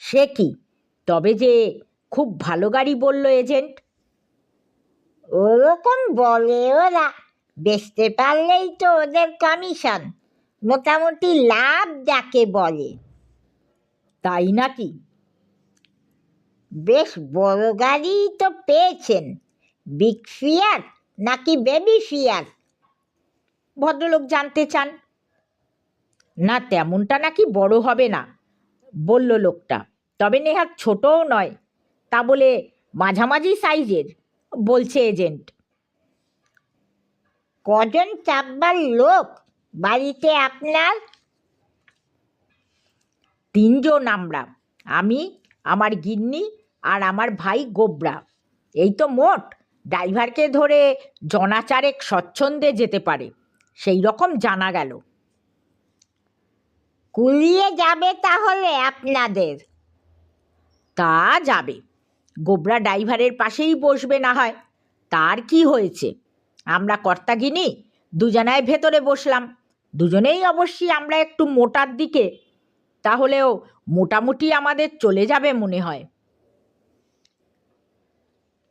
সে কি? তবে যে খুব ভালো গাড়ি বলল এজেন্ট। ওরকম বলে ওরা, বেচতে পারলেই তো ওদের কমিশন, মোটামুটি লাভ যাকে বলে। তাই নাকি? বেশ বড় গাড়ি তো পেয়েছেন। বিগ ফিয়াট নাকি বেবি ফিয়াট? ভদ্রলোক জানতে চান। না, তেমনটা নাকি বড় হবে না বলল লোকটা, তবে নেহাত ছোটও নয়, তা বলে মাঝামাঝি সাইজের বলছে এজেন্ট। কজন চাপবার লোক বাড়িতে আপনার? 3 জন আমরা, আমি, আমার গিন্নি আর আমার ভাই গোবরা। এই তো মোট। ড্রাইভারকে ধরে জনাচারেক স্বচ্ছন্দে যেতে পারে, সেই রকম জানা গেল। কুলিয়ে যাবে তাহলে আপনাদের? তা যাবে, গোবরা ড্রাইভারের পাশেই বসবে না হয়, তার কি হয়েছে। আমরা কর্তাগিনি দুজনায় ভেতরে বসলাম, দুজনেই অবশ্যই আমরা একটু মোটার দিকে, তাহলেও মোটামুটি আমাদের চলে যাবে মনে হয়।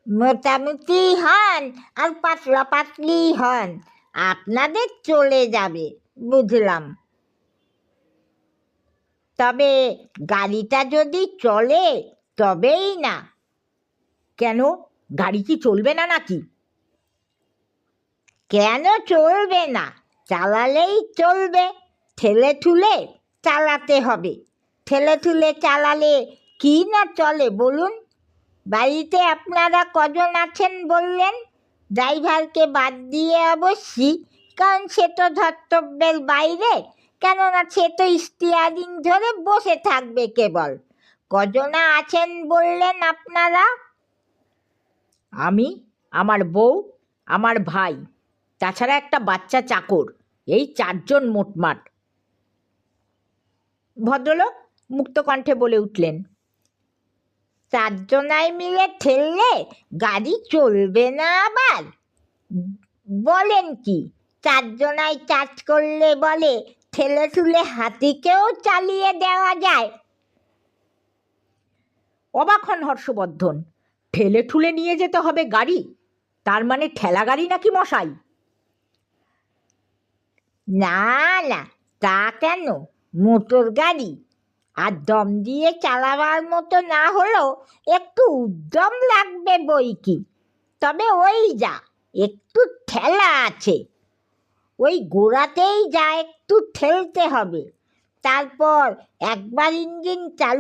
মোটামুটি হন আর পাতলা পাতলি হন, আপনাদের চলে যাবে, বুঝলাম। তবে গাড়িটা যদি চলে তবেই না। কেন, গাড়ি কি চলবে না নাকি? কেন চলবে না? চালালেই চলবে, ঠেলে ঠুলে চালাতে হবে। ঠেলে ঠুলে চালালে কি না চলে বলুন? বাড়িতে আপনারা কজন আছেন বললেন? ড্রাইভারকে বাদ দিয়ে অবশ্যই, কারণ সে তো ধর্তব্যের বাইরে, কেননা সে তো স্টিয়ারিং ধরে বসে থাকবে কেবল। কজনা আছেন বললেন আপনারা? আমি, আমার বউ, আমার ভাই, তাছাড়া একটা বাচ্চা চাকর, এই 4 জন মোটমাট। ভদ্রলোক মুক্ত কণ্ঠে বলে উঠলেন। 4 জনায় মিলে ঠেললে গাড়ি চলবে না আবার? বলেন কি? 4 জনায় চার্জ করলে বলে ঠেলে ঠুলে হাতিকেও চালিয়ে দেওয়া যায়? অবাক হন হর্ষবর্ধন। ঠেলে ঠুলে নিয়ে যেতে হবে গাড়ি? তার মানে ঠেলা গাড়ি নাকি মশাই? না না, তা কেন, মোটর গাড়ি। আর দম দিয়ে চালাবার মতো না হলেও একটু উদ্যম লাগবে বই কি। তবে ওই যা একটু ঠেলা আছে, ওই গোড়াতেই যা একটু ঠেলতে হবে। তারপর একবার ইঞ্জিন চালু